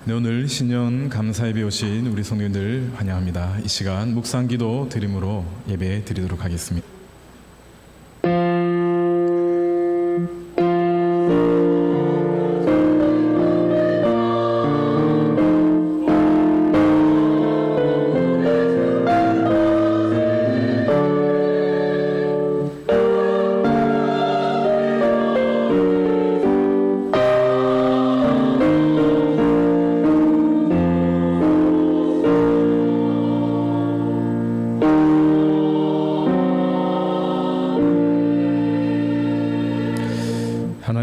네, 오늘 신년 감사예배 오신 우리 성도님들 환영합니다. 이 시간 묵상기도 드림으로 예배 드리도록 하겠습니다.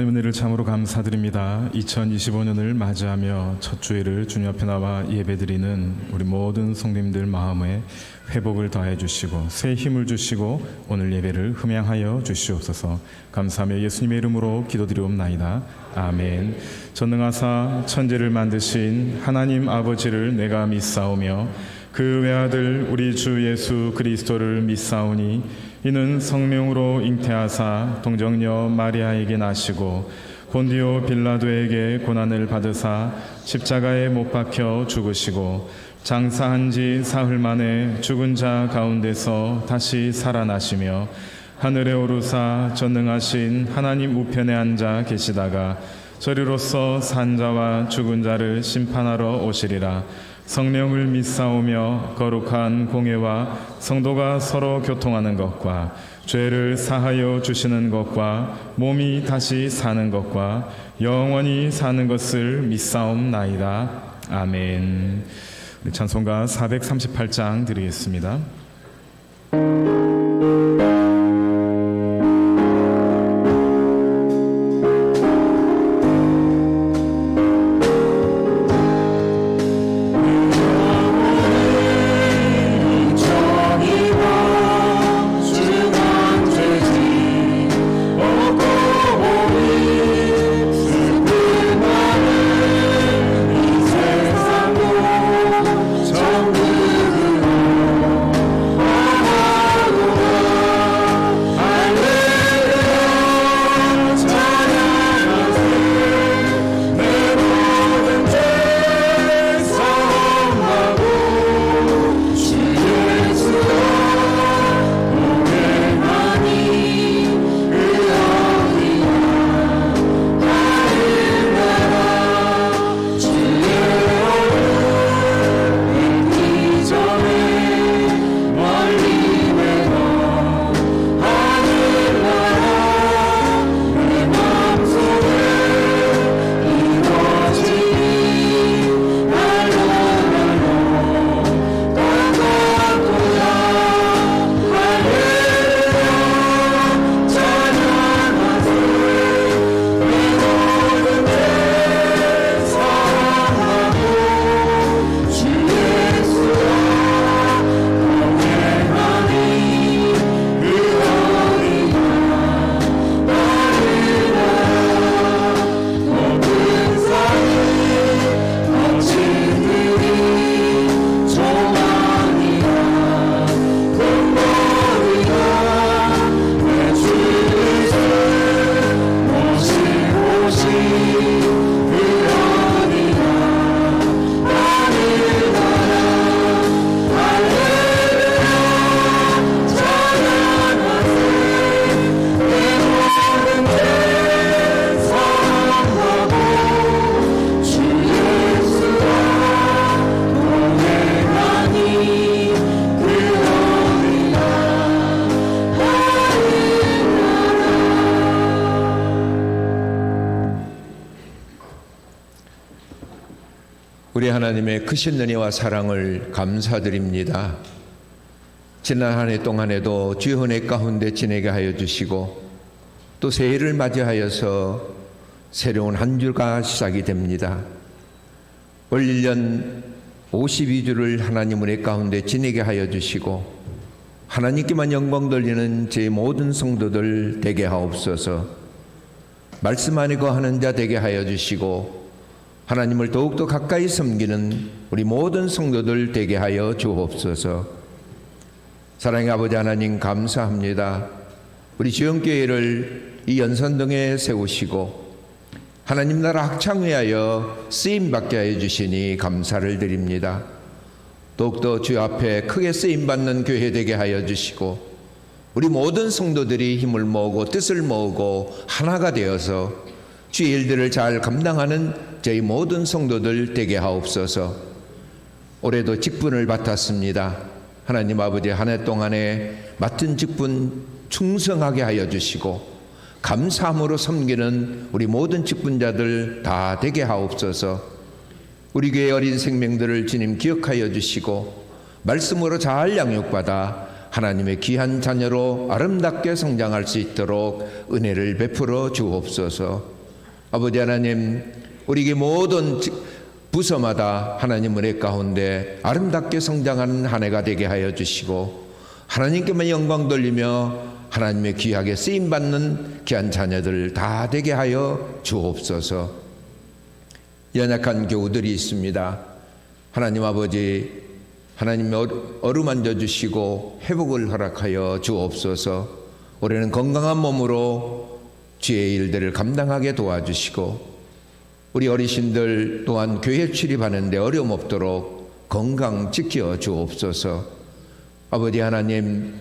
하나님 은혜를 참으로 감사드립니다. 2025년을 맞이하며 첫 주일을 주님 앞에 나와 예배드리는 우리 모든 성도님들 마음에 회복을 더해 주시고 새 힘을 주시고 오늘 예배를 흠양하여 주시옵소서. 감사하며 예수님의 이름으로 기도드리옵나이다. 아멘. 전능하사 천지를 만드신 하나님 아버지를 내가 믿사오며 그 외아들 우리 주 예수 그리스도를 믿사오니 이는 성령으로 잉태하사 동정녀 마리아에게 나시고 본디오 빌라도에게 고난을 받으사 십자가에 못 박혀 죽으시고 장사한 지 사흘 만에 죽은 자 가운데서 다시 살아나시며 하늘에 오르사 전능하신 하나님 우편에 앉아 계시다가 저리로서 산 자와 죽은 자를 심판하러 오시리라. 성령을 믿사오며 거룩한 공회와 성도가 서로 교통하는 것과 죄를 사하여 주시는 것과 몸이 다시 사는 것과 영원히 사는 것을 믿사옵나이다. 아멘. 우리 찬송가 438장 드리겠습니다. 우리 하나님의 크신 은혜와 사랑을 감사드립니다. 지난 한 해 동안에도 주의 은혜 가운데 지내게 하여 주시고 또 새해를 맞이하여서 새로운 한 주가 시작이 됩니다. 올 1년 52주를 하나님 은혜 가운데 지내게 하여 주시고 하나님께만 영광 돌리는 제 모든 성도들 되게 하옵소서. 말씀 안에 거하는 자 되게 하여 주시고 하나님을 더욱더 가까이 섬기는 우리 모든 성도들 되게 하여 주옵소서. 사랑의 아버지 하나님 감사합니다. 우리 지영교회를 이 연산동에 세우시고 하나님 나라 확장 위하여 쓰임받게 하여 주시니 감사를 드립니다. 더욱더 주 앞에 크게 쓰임받는 교회 되게 하여 주시고 우리 모든 성도들이 힘을 모으고 뜻을 모으고 하나가 되어서 주의 일들을 잘 감당하는 저희 모든 성도들 되게 하옵소서. 올해도 직분을 맡았습니다. 하나님 아버지 한 해 동안에 맡은 직분 충성하게 하여 주시고 감사함으로 섬기는 우리 모든 직분자들 다 되게 하옵소서. 우리 교회 어린 생명들을 주님 기억하여 주시고 말씀으로 잘 양육받아 하나님의 귀한 자녀로 아름답게 성장할 수 있도록 은혜를 베풀어 주옵소서. 아버지 하나님, 우리 모든 부서마다 하나님 은혜 가운데 아름답게 성장하는 한 해가 되게 하여 주시고 하나님께만 영광 돌리며 하나님의 귀하게 쓰임받는 귀한 자녀들 다 되게 하여 주옵소서. 연약한 교우들이 있습니다. 하나님 아버지, 하나님 어루만져 주시고 회복을 허락하여 주옵소서. 올해는 건강한 몸으로 주의 일들을 감당하게 도와주시고 우리 어르신들 또한 교회 출입하는데 어려움 없도록 건강 지켜 주옵소서. 아버지 하나님,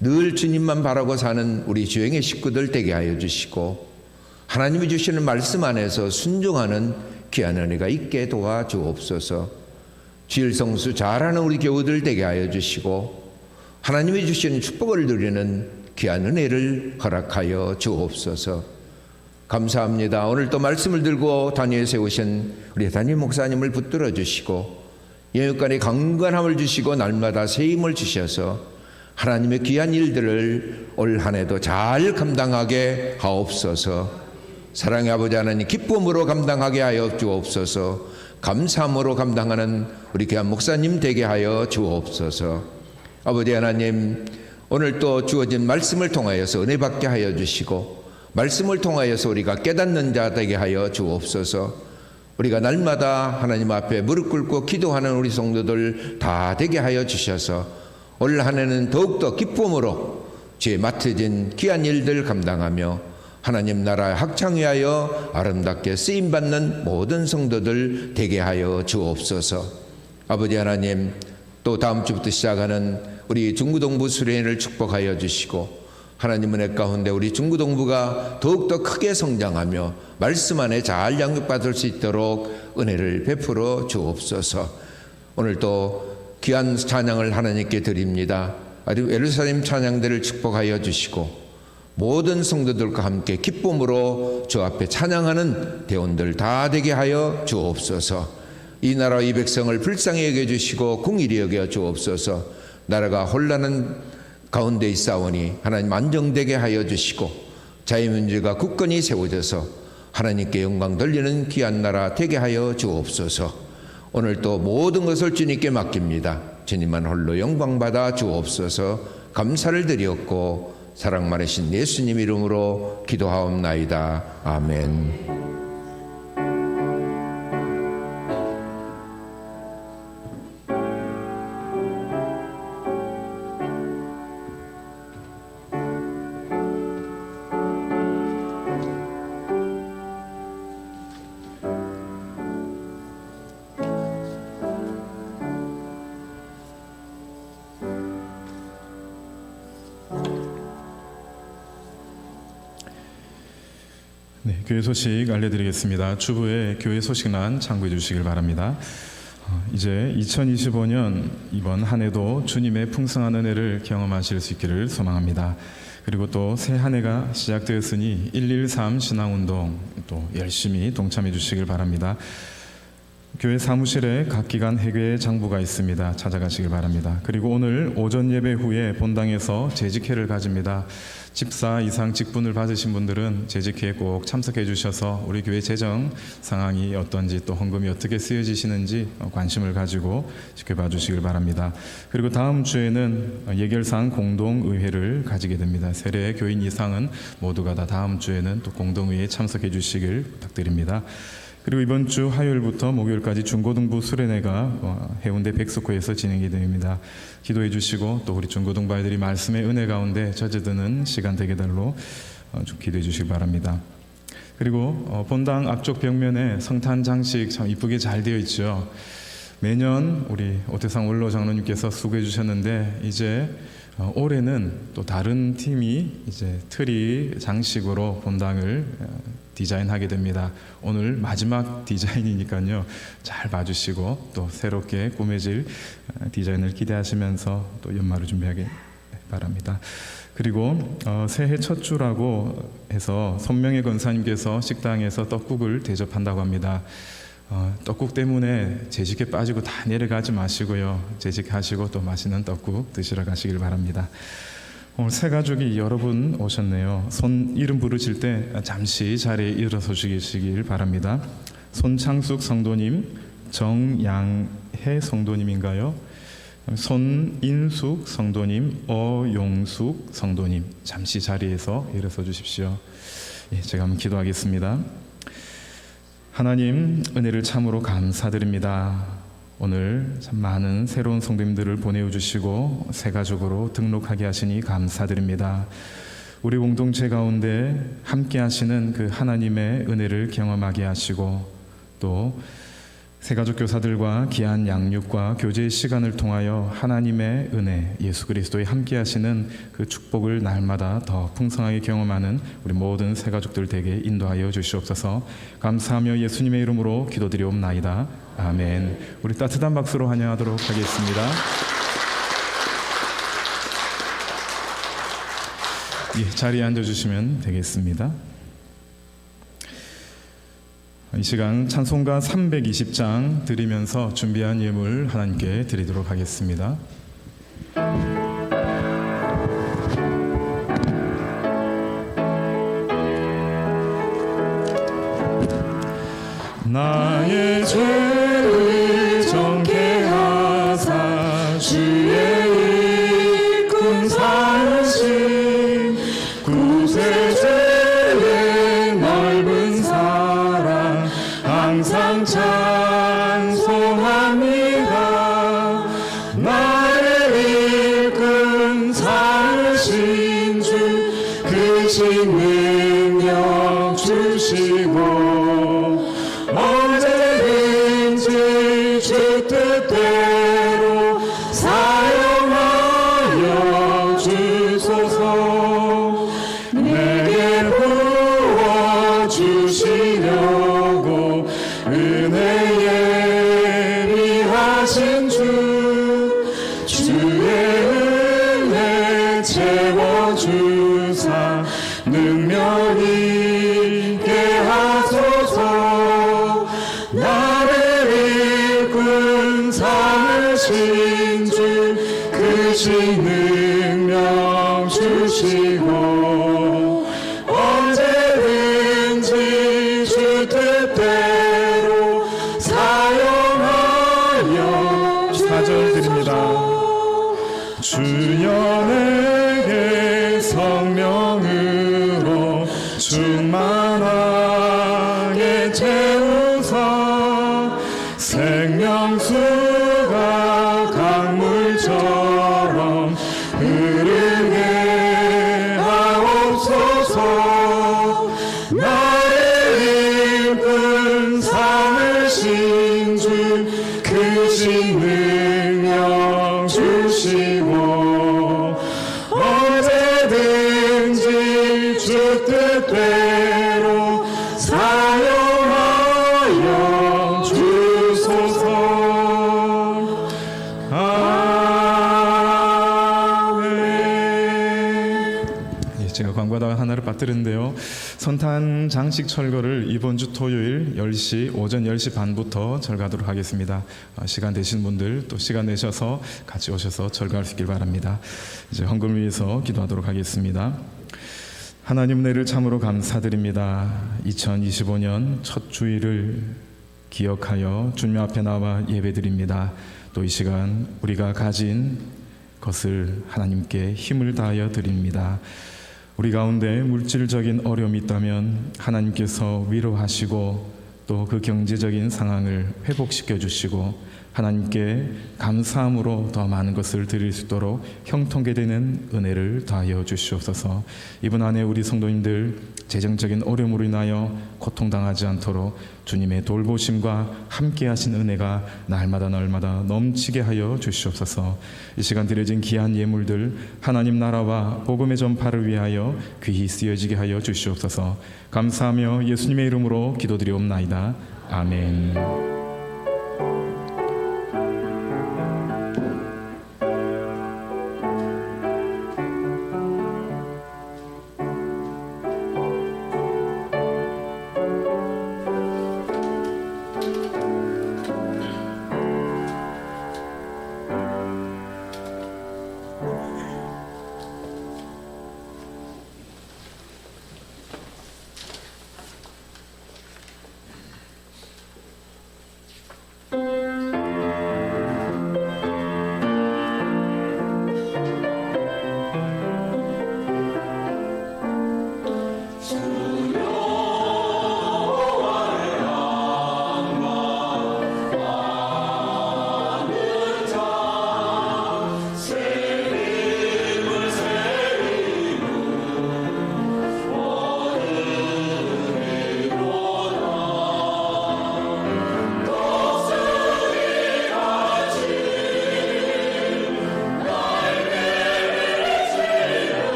늘 주님만 바라고 사는 우리 주행의 식구들 되게 하여 주시고 하나님이 주시는 말씀 안에서 순종하는 귀한 은혜가 있게 도와주옵소서. 주일성수 잘하는 우리 교우들 되게 하여 주시고 하나님이 주시는 축복을 누리는 귀한 은혜를 허락하여 주옵소서. 감사합니다. 오늘 또 말씀을 들고 단위에 세우신 우리 담임 목사님을 붙들어 주시고 영육간에 강건함을 주시고 날마다 새 힘을 주셔서 하나님의 귀한 일들을 올 한 해도 잘 감당하게 하옵소서. 사랑의 아버지 하나님, 기쁨으로 감당하게 하여 주옵소서. 감사함으로 감당하는 우리 귀한 목사님 되게 하여 주옵소서. 아버지 하나님, 오늘 또 주어진 말씀을 통하여서 은혜 받게 하여 주시고 말씀을 통하여서 우리가 깨닫는 자 되게 하여 주옵소서. 우리가 날마다 하나님 앞에 무릎 꿇고 기도하는 우리 성도들 다 되게 하여 주셔서 올 한 해는 더욱더 기쁨으로 주의 맡으신 귀한 일들 감당하며 하나님 나라의 확장 위하여 아름답게 쓰임받는 모든 성도들 되게 하여 주옵소서. 아버지 하나님, 또 다음 주부터 시작하는 우리 중구동부 수련회를 축복하여 주시고 하나님 은혜 가운데 우리 중구동부가 더욱더 크게 성장하며 말씀 안에 잘 양육받을 수 있도록 은혜를 베풀어 주옵소서. 오늘 또 귀한 찬양을 하나님께 드립니다. 아주 예루살렘 찬양들을 축복하여 주시고 모든 성도들과 함께 기쁨으로 주 앞에 찬양하는 대원들 다 되게 하여 주옵소서. 이 나라와 이 백성을 불쌍히 여겨주시고 궁일이 여겨 주옵소서. 나라가 혼란한 가운데 있사오니 하나님 안정되게 하여 주시고 자유민주가 굳건히 세워져서 하나님께 영광 돌리는 귀한 나라 되게 하여 주옵소서. 오늘 또 모든 것을 주님께 맡깁니다. 주님만 홀로 영광받아 주옵소서. 감사를 드리옵고 사랑 많으신 예수님 이름으로 기도하옵나이다. 아멘. 네, 교회 소식 알려드리겠습니다. 주부의 교회 소식란 참고해 주시길 바랍니다. 이제 2025년 이번 한 해도 주님의 풍성한 은혜를 경험하실 수 있기를 소망합니다. 그리고 또 새 한 해가 시작되었으니 113 신앙운동 또 열심히 동참해 주시길 바랍니다. 교회 사무실에 각 기관 회계 장부가 있습니다. 찾아가시길 바랍니다. 그리고 오늘 오전 예배 후에 본당에서 재직회를 가집니다. 집사 이상 직분을 받으신 분들은 재직회에 꼭 참석해 주셔서 우리 교회 재정 상황이 어떤지 또 헌금이 어떻게 쓰여지시는지 관심을 가지고 지켜봐 주시길 바랍니다. 그리고 다음 주에는 예결상 공동의회를 가지게 됩니다. 세례 교인 이상은 모두가 다 다음 주에는 또 공동의회에 참석해 주시길 부탁드립니다. 그리고 이번 주 화요일부터 목요일까지 중고등부 수련회가 해운대 백석호에서 진행이 됩니다. 기도해 주시고 또 우리 중고등부 아이들이 말씀의 은혜 가운데 젖어드는 시간 되게 달로 좀 기도해 주시기 바랍니다. 그리고 본당 앞쪽 벽면에 성탄 장식 참 이쁘게 잘 되어 있죠. 매년 우리 오태상 원로 장로님께서 수고해 주셨는데 이제 올해는 또 다른 팀이 이제 트리 장식으로 본당을 디자인하게 됩니다. 오늘 마지막 디자인이니까요. 잘 봐주시고 또 새롭게 꾸며질 디자인을 기대하시면서 또 연말을 준비하길 바랍니다. 그리고 새해 첫 주라고 해서 손명의 권사님께서 식당에서 떡국을 대접한다고 합니다. 떡국 때문에 재직에 빠지고 다 내려가지 마시고요. 재직하시고 또 맛있는 떡국 드시러 가시길 바랍니다. 오늘 새 가족이 여러 분 오셨네요. 손 이름 부르실 때 잠시 자리에 일어서 주시길 바랍니다. 손창숙 성도님, 정양혜 성도님인가요? 손인숙 성도님, 어용숙 성도님, 잠시 자리에서 일어서 주십시오. 예, 제가 한번 기도하겠습니다. 하나님, 은혜를 참으로 감사드립니다. 오늘 참 많은 새로운 성도님들을 보내주시고 새 가족으로 등록하게 하시니 감사드립니다. 우리 공동체 가운데 함께 하시는 그 하나님의 은혜를 경험하게 하시고 또 새가족 교사들과 귀한 양육과 교제의 시간을 통하여 하나님의 은혜, 예수 그리스도의 함께 하시는 그 축복을 날마다 더 풍성하게 경험하는 우리 모든 새가족들 되게 인도하여 주시옵소서. 감사하며 예수님의 이름으로 기도드리옵나이다. 아멘. 우리 따뜻한 박수로 환영하도록 하겠습니다. 예, 자리에 앉아주시면 되겠습니다. 이 시간 찬송가 320장 드리면서 준비한 예물 하나님께 드리도록 하겠습니다. 나의 죄를 정케 하사 주의 일꾼 삼으신 구세주의 넓은 사랑 항상 찬송합니다. 나의 일꾼 삼으신 주 크신 능력 주시고 언제든지 주 뜻대로 사용하여 주소서. 내게 부어주시려고 은혜 예비하신 주, 주의 은혜 채워주사 능력 있게 하소서. 나를 일꾼 삼으신 주 크신 능력 주시고 언제든지 주 뜻대로 사용하여 사절 드립니다. 주여 내게 성령으로 충만하게 채우사 생명수가 강물처럼 흐르게 하옵소서. 나의 일꾼 삼으신 주 크신 능력 주시고 언제든지 주 뜻대로 사용하여 주소서. 아멘. 예, 제가 광고하다가 하나를 빠뜨렸는데요. 선탄 장식 철거를 이번 주 토요일 10시 오전 10시 반부터 철거하도록 하겠습니다. 시간 되신 분들 또 시간 내셔서 같이 오셔서 철거할 수 있길 바랍니다. 이제 헌금을 위해서 기도하도록 하겠습니다. 하나님 은혜를 참으로 감사드립니다. 2025년 첫 주일을 기억하여 주님 앞에 나와 예배드립니다. 또 이 시간 우리가 가진 것을 하나님께 힘을 다하여 드립니다. 우리 가운데 물질적인 어려움이 있다면 하나님께서 위로하시고 또 그 경제적인 상황을 회복시켜 주시고 하나님께 감사함으로 더 많은 것을 드릴 수 있도록 형통케 되는 은혜를 더하여 주시옵소서. 이번 한 해 우리 성도님들 재정적인 어려움으로 인하여 고통당하지 않도록 주님의 돌보심과 함께 하신 은혜가 날마다 넘치게 하여 주시옵소서. 이 시간 드려진 귀한 예물들 하나님 나라와 복음의 전파를 위하여 귀히 쓰여지게 하여 주시옵소서. 감사하며 예수님의 이름으로 기도드리옵나이다. 아멘.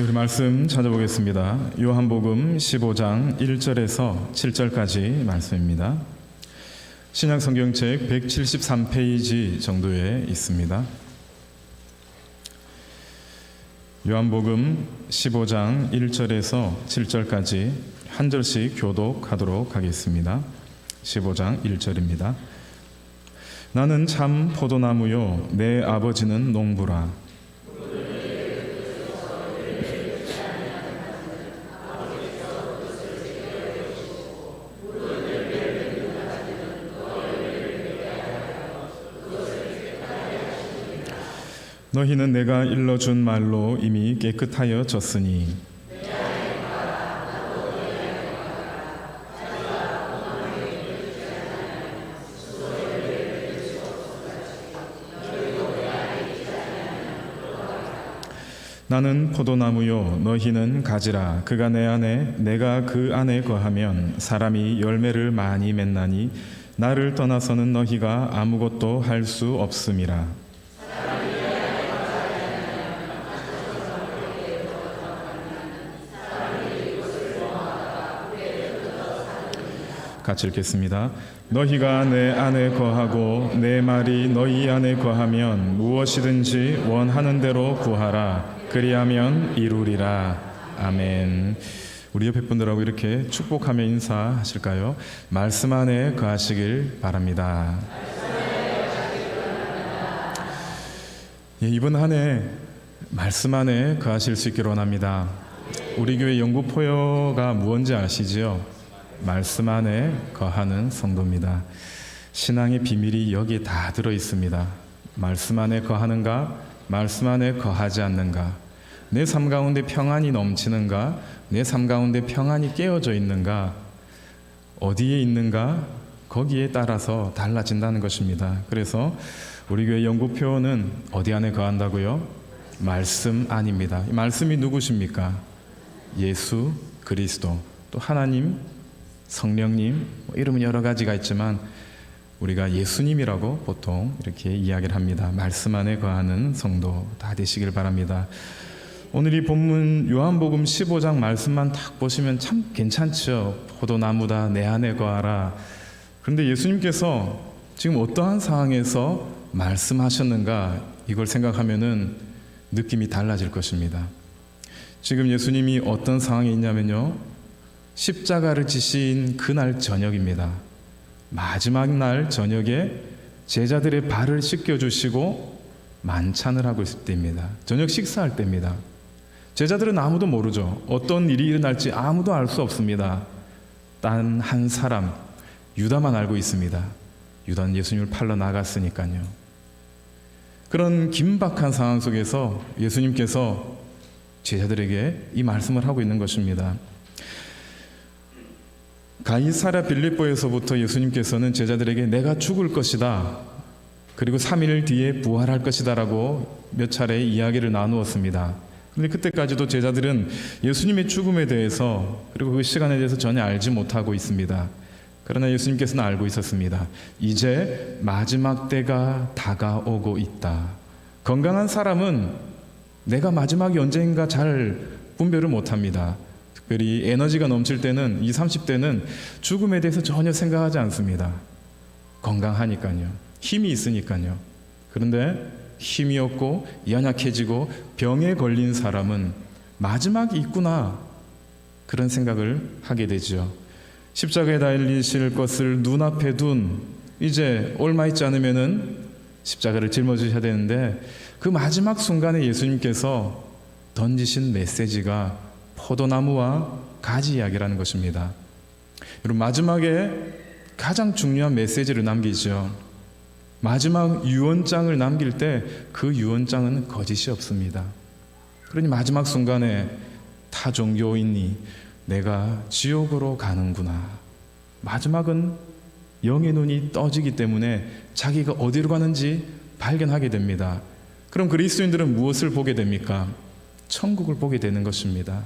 우리 말씀 찾아보겠습니다. 요한복음 15장 1절에서 7절까지 말씀입니다. 신약 성경책 173페이지 정도에 있습니다. 요한복음 15장 1절에서 7절까지 한 절씩 교독하도록 하겠습니다. 15장 1절입니다. 나는 참 포도나무요 내 아버지는 농부라. 너희는 내가 일러준 말로 이미 깨끗하여졌으니 나는 포도나무요 너희는 가지라. 그가 내 안에 내가 그 안에 거하면 사람이 열매를 많이 맺나니 나를 떠나서는 너희가 아무것도 할 수 없음이라. 같이 읽겠습니다. 너희가 내 안에 거하고 내 말이 너희 안에 거하면 무엇이든지 원하는 대로 구하라. 그리하면 이루리라. 아멘. 우리 옆에 분들하고 이렇게 축복하며 인사하실까요? 말씀 안에 거하시길 바랍니다. 예, 이번 한 해 말씀 안에 거하실 수 있기를 원합니다. 우리 교회 영구포효가 무엇인지 아시지요? 말씀 안에 거하는 성도입니다. 신앙의 비밀이 여기에 다 들어 있습니다. 말씀 안에 거하는가? 말씀 안에 거하지 않는가? 내 삶 가운데 평안이 넘치는가? 내 삶 가운데 평안이 깨어져 있는가? 어디에 있는가? 거기에 따라서 달라진다는 것입니다. 그래서 우리 교회 영구표는 어디 안에 거한다고요? 말씀 안입니다. 이 말씀이 누구십니까? 예수 그리스도, 또 하나님, 성령님, 이름은 여러 가지가 있지만 우리가 예수님이라고 보통 이렇게 이야기를 합니다. 말씀 안에 거하는 성도 다 되시길 바랍니다. 오늘 이 본문 요한복음 15장 말씀만 딱 보시면 참 괜찮죠. 포도나무다 내 안에 거하라. 그런데 예수님께서 지금 어떠한 상황에서 말씀하셨는가, 이걸 생각하면은 느낌이 달라질 것입니다. 지금 예수님이 어떤 상황에 있냐면요, 십자가를 지신 그날 저녁입니다. 마지막 날 저녁에 제자들의 발을 씻겨주시고 만찬을 하고 있을 때입니다. 저녁 식사할 때입니다. 제자들은 아무도 모르죠. 어떤 일이 일어날지 아무도 알 수 없습니다. 단 한 사람, 유다만 알고 있습니다. 유다는 예수님을 팔러 나갔으니까요. 그런 긴박한 상황 속에서 예수님께서 제자들에게 이 말씀을 하고 있는 것입니다. 가이사랴 빌립보에서부터 예수님께서는 제자들에게 내가 죽을 것이다, 그리고 3일 뒤에 부활할 것이다 라고 몇 차례 이야기를 나누었습니다. 그런데 그때까지도 제자들은 예수님의 죽음에 대해서, 그리고 그 시간에 대해서 전혀 알지 못하고 있습니다. 그러나 예수님께서는 알고 있었습니다. 이제 마지막 때가 다가오고 있다. 건강한 사람은 내가 마지막이 언제인가 잘 분별을 못합니다. 특별히 에너지가 넘칠 때는 20, 30대는 죽음에 대해서 전혀 생각하지 않습니다. 건강하니까요. 힘이 있으니까요. 그런데 힘이 없고 연약해지고 병에 걸린 사람은 마지막이 있구나, 그런 생각을 하게 되죠. 십자가에 달리실 것을 눈앞에 둔, 이제 얼마 있지 않으면은 십자가를 짊어지셔야 되는데, 그 마지막 순간에 예수님께서 던지신 메시지가 포도나무와 가지 이야기라는 것입니다. 여러분, 마지막에 가장 중요한 메시지를 남기죠. 마지막 유언장을 남길 때 그 유언장은 거짓이 없습니다. 그러니 마지막 순간에 타 종교인이 내가 지옥으로 가는구나, 마지막은 영의 눈이 떠지기 때문에 자기가 어디로 가는지 발견하게 됩니다. 그럼 그리스도인들은 무엇을 보게 됩니까? 천국을 보게 되는 것입니다.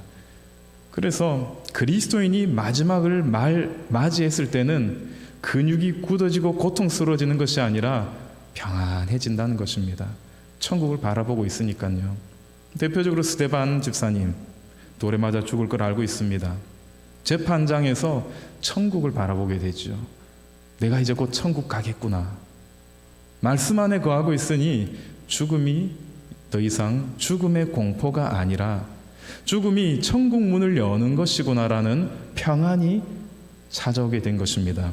그래서 그리스도인이 마지막을 맞이했을 때는 근육이 굳어지고 고통스러워지는 것이 아니라 평안해진다는 것입니다. 천국을 바라보고 있으니까요. 대표적으로 스데반 집사님, 돌에 맞아 죽을 걸 알고 있습니다. 재판장에서 천국을 바라보게 되죠. 내가 이제 곧 천국 가겠구나. 말씀 안에 거하고 있으니 죽음이 더 이상 죽음의 공포가 아니라 죽음이 천국 문을 여는 것이구나라는 평안이 찾아오게 된 것입니다.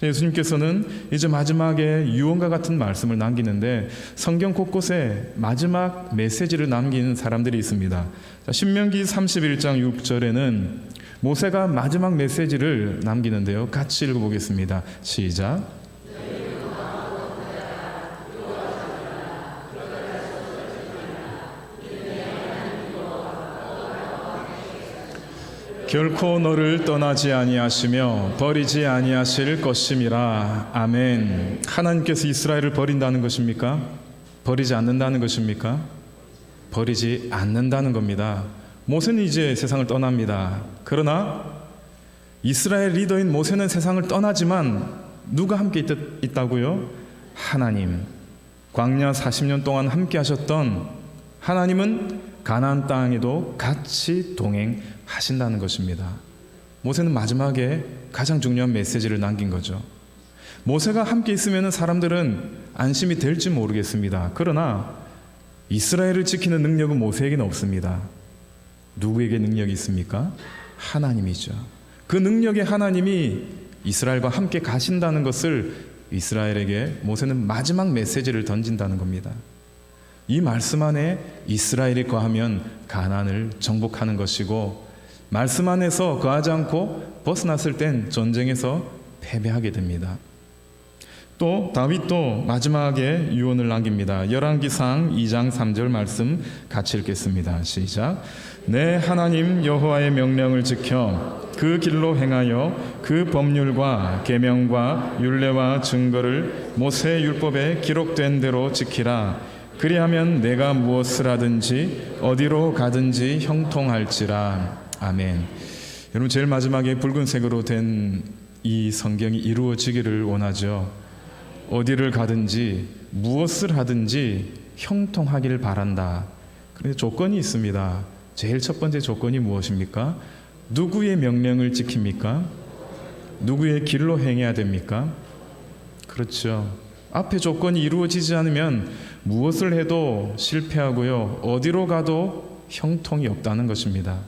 예수님께서는 이제 마지막에 유언과 같은 말씀을 남기는데, 성경 곳곳에 마지막 메시지를 남긴 사람들이 있습니다. 신명기 31장 6절에는 모세가 마지막 메시지를 남기는데요. 같이 읽어보겠습니다. 시작. 결코 너를 떠나지 아니하시며 버리지 아니하실 것임이라. 아멘. 하나님께서 이스라엘을 버린다는 것입니까? 버리지 않는다는 것입니까? 버리지 않는다는 겁니다. 모세는 이제 세상을 떠납니다. 그러나 이스라엘 리더인 모세는 세상을 떠나지만 누가 함께 있다고요? 하나님. 광야 40년 동안 함께 하셨던 하나님은 가나안 땅에도 같이 동행하신다는 것입니다. 모세는 마지막에 가장 중요한 메시지를 남긴 거죠. 모세가 함께 있으면 사람들은 안심이 될지 모르겠습니다. 그러나 이스라엘을 지키는 능력은 모세에게는 없습니다. 누구에게 능력이 있습니까? 하나님이죠. 그 능력의 하나님이 이스라엘과 함께 가신다는 것을 이스라엘에게 모세는 마지막 메시지를 던진다는 겁니다. 이 말씀 안에 이스라엘이 거하면 가나안을 정복하는 것이고, 말씀 안에서 거하지 않고 벗어났을 땐 전쟁에서 패배하게 됩니다. 또 다윗도 마지막에 유언을 남깁니다. 열왕기상 2장 3절 말씀 같이 읽겠습니다. 시작. 내 하나님 여호와의 명령을 지켜 그 길로 행하여 그 법률과 계명과 율례와 증거를 모세 율법에 기록된 대로 지키라. 그리하면 내가 무엇을 하든지 어디로 가든지 형통할지라. 아멘. 여러분, 제일 마지막에 붉은색으로 된 이 성경이 이루어지기를 원하죠. 어디를 가든지 무엇을 하든지 형통하기를 바란다. 그런데 조건이 있습니다. 제일 첫 번째 조건이 무엇입니까? 누구의 명령을 지킵니까? 누구의 길로 행해야 됩니까? 그렇죠. 앞에 조건이 이루어지지 않으면 무엇을 해도 실패하고요, 어디로 가도 형통이 없다는 것입니다.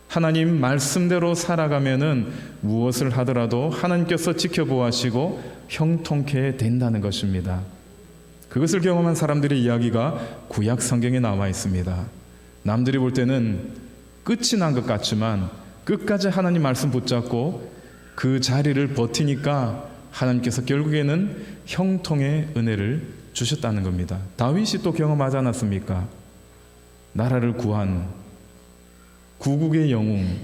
하나님 말씀대로 살아가면은 무엇을 하더라도 하나님께서 지켜보시고 형통케 된다는 것입니다. 그것을 경험한 사람들의 이야기가 구약 성경에 나와 있습니다. 남들이 볼 때는 끝이 난 것 같지만 끝까지 하나님 말씀 붙잡고 그 자리를 버티니까 하나님께서 결국에는 형통의 은혜를 주셨다는 겁니다. 다윗이 또 경험하지 않았습니까? 나라를 구한 구국의 영웅,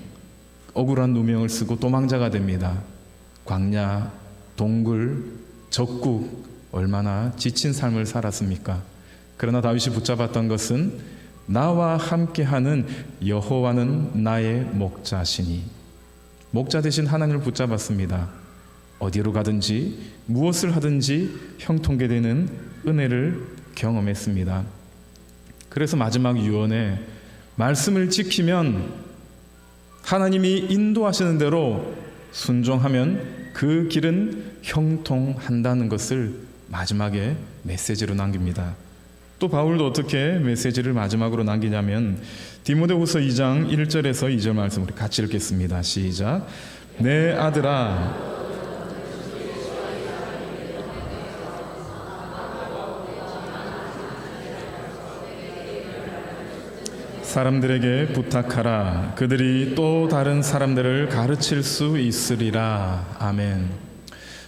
억울한 누명을 쓰고 도망자가 됩니다. 광야, 동굴, 적국, 얼마나 지친 삶을 살았습니까? 그러나 다윗이 붙잡았던 것은 나와 함께하는 여호와는 나의 목자시니, 목자 대신 하나님을 붙잡았습니다. 어디로 가든지 무엇을 하든지 형통케 되는 은혜를 경험했습니다. 그래서 마지막 유언에 말씀을 지키면, 하나님이 인도하시는 대로 순종하면 그 길은 형통한다는 것을 마지막에 메시지로 남깁니다. 또 바울도 어떻게 메시지를 마지막으로 남기냐면 디모데후서 2장 1절에서 2절 말씀 우리 같이 읽겠습니다. 시작. 내 아들아, 사람들에게 부탁하라. 그들이 또 다른 사람들을 가르칠 수 있으리라. 아멘.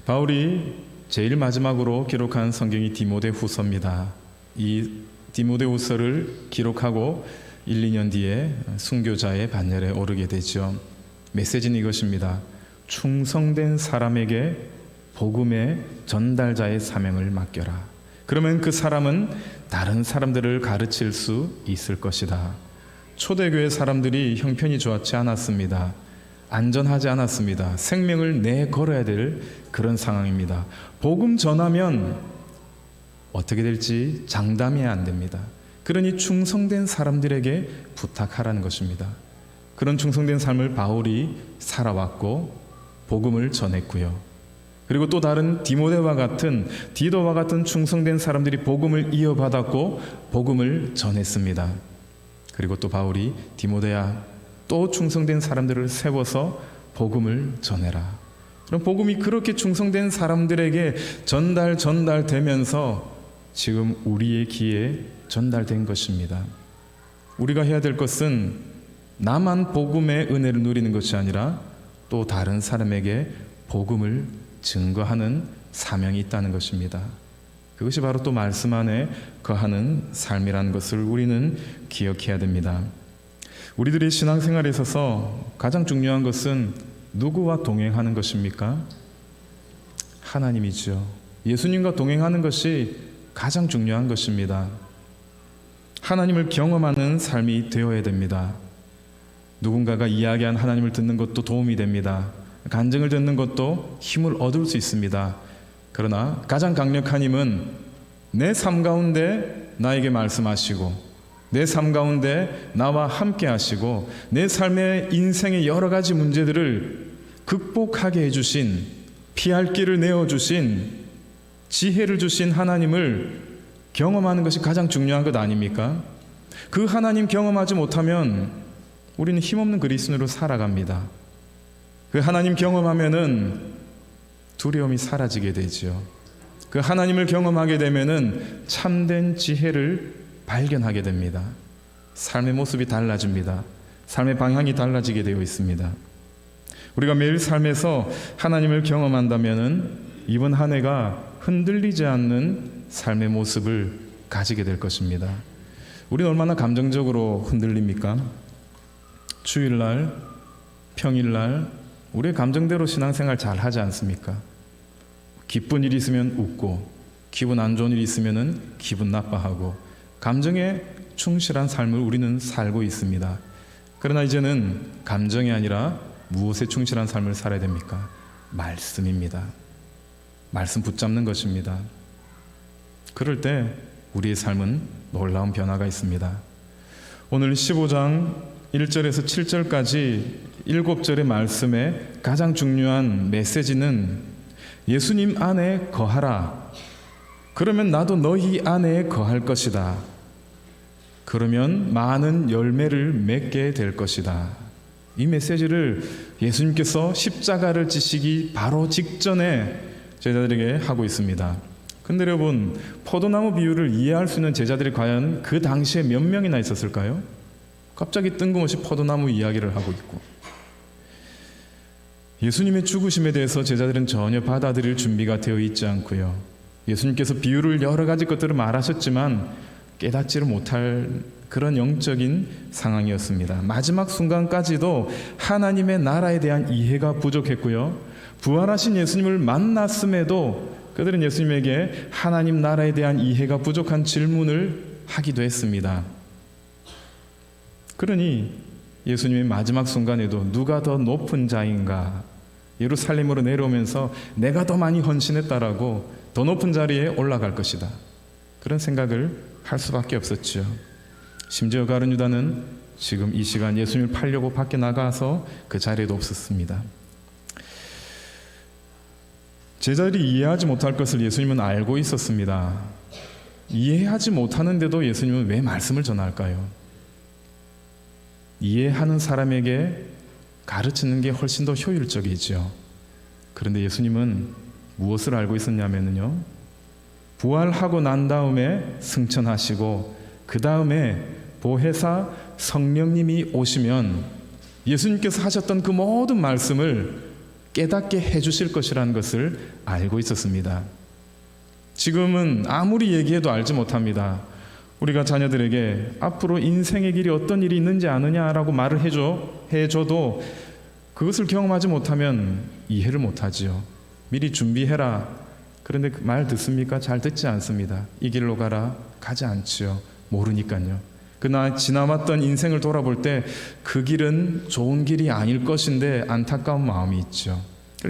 바울이 제일 마지막으로 기록한 성경이 디모데후서입니다. 이 디모데후서를 기록하고 1, 2년 뒤에 순교자의 반열에 오르게 되죠. 메시지는 이것입니다. 충성된 사람에게 복음의 전달자의 사명을 맡겨라. 그러면 그 사람은 다른 사람들을 가르칠 수 있을 것이다. 초대교회 사람들이 형편이 좋지 않았습니다. 안전하지 않았습니다. 생명을 내걸어야 될 그런 상황입니다. 복음 전하면 어떻게 될지 장담이 안 됩니다. 그러니 충성된 사람들에게 부탁하라는 것입니다. 그런 충성된 삶을 바울이 살아왔고 복음을 전했고요. 그리고 또 다른 디모데와 같은, 디도와 같은 충성된 사람들이 복음을 이어받았고 복음을 전했습니다. 그리고 또 바울이 디모데야, 또 충성된 사람들을 세워서 복음을 전해라. 그럼 복음이 그렇게 충성된 사람들에게 전달되면서 지금 우리의 귀에 전달된 것입니다. 우리가 해야 될 것은 나만 복음의 은혜를 누리는 것이 아니라 또 다른 사람에게 복음을 증거하는 사명이 있다는 것입니다. 그것이 바로 또 말씀 안에 거하는 삶이라는 것을 우리는 기억해야 됩니다. 우리들의 신앙생활에 있어서 가장 중요한 것은 누구와 동행하는 것입니까? 하나님이죠. 예수님과 동행하는 것이 가장 중요한 것입니다. 하나님을 경험하는 삶이 되어야 됩니다. 누군가가 이야기한 하나님을 듣는 것도 도움이 됩니다. 간증을 듣는 것도 힘을 얻을 수 있습니다. 그러나 가장 강력한 힘은 내 삶 가운데 나에게 말씀하시고, 내 삶 가운데 나와 함께 하시고, 내 삶의 인생의 여러 가지 문제들을 극복하게 해주신, 피할 길을 내어주신, 지혜를 주신 하나님을 경험하는 것이 가장 중요한 것 아닙니까? 그 하나님 경험하지 못하면 우리는 힘없는 그리스도인으로 살아갑니다. 그 하나님 경험하면은 두려움이 사라지게 되죠. 그 하나님을 경험하게 되면은 참된 지혜를 발견하게 됩니다. 삶의 모습이 달라집니다. 삶의 방향이 달라지게 되어 있습니다. 우리가 매일 삶에서 하나님을 경험한다면은 이번 한 해가 흔들리지 않는 삶의 모습을 가지게 될 것입니다. 우리는 얼마나 감정적으로 흔들립니까? 주일날, 평일날 우리의 감정대로 신앙생활 잘 하지 않습니까? 기쁜 일이 있으면 웃고, 기분 안 좋은 일이 있으면 기분 나빠하고, 감정에 충실한 삶을 우리는 살고 있습니다. 그러나 이제는 감정이 아니라 무엇에 충실한 삶을 살아야 됩니까? 말씀입니다. 말씀 붙잡는 것입니다. 그럴 때 우리의 삶은 놀라운 변화가 있습니다. 오늘 15장 1절에서 7절까지 7절의 말씀의 가장 중요한 메시지는 예수님 안에 거하라. 그러면 나도 너희 안에 거할 것이다. 그러면 많은 열매를 맺게 될 것이다. 이 메시지를 예수님께서 십자가를 지시기 바로 직전에 제자들에게 하고 있습니다. 근데 여러분, 포도나무 비유를 이해할 수 있는 제자들이 과연 그 당시에 몇 명이나 있었을까요? 갑자기 뜬금없이 포도나무 이야기를 하고 있고, 예수님의 죽으심에 대해서 제자들은 전혀 받아들일 준비가 되어 있지 않고요. 예수님께서 비유를 여러 가지 것들을 말하셨지만 깨닫지를 못할 그런 영적인 상황이었습니다. 마지막 순간까지도 하나님의 나라에 대한 이해가 부족했고요. 부활하신 예수님을 만났음에도 그들은 예수님에게 하나님 나라에 대한 이해가 부족한 질문을 하기도 했습니다. 그러니 예수님의 마지막 순간에도 누가 더 높은 자인가, 예루살렘으로 내려오면서 내가 더 많이 헌신했다라고 더 높은 자리에 올라갈 것이다, 그런 생각을 할 수밖에 없었죠. 심지어 가룟 유다는 지금 이 시간 예수님을 팔려고 밖에 나가서 그 자리에도 없었습니다. 제자들이 이해하지 못할 것을 예수님은 알고 있었습니다. 이해하지 못하는데도 예수님은 왜 말씀을 전할까요? 이해하는 사람에게 가르치는 게 훨씬 더 효율적이죠. 그런데 예수님은 무엇을 알고 있었냐면요, 부활하고 난 다음에 승천하시고 그 다음에 보혜사 성령님이 오시면 예수님께서 하셨던 그 모든 말씀을 깨닫게 해주실 것이라는 것을 알고 있었습니다. 지금은 아무리 얘기해도 알지 못합니다. 우리가 자녀들에게 앞으로 인생의 길이 어떤 일이 있는지 아느냐라고 말을 해줘도 그것을 경험하지 못하면 이해를 못하지요. 미리 준비해라. 그런데 그 말 듣습니까? 잘 듣지 않습니다. 이 길로 가라. 가지 않지요. 모르니까요. 그러나 지나왔던 인생을 돌아볼 때 그 길은 좋은 길이 아닐 것인데 안타까운 마음이 있죠.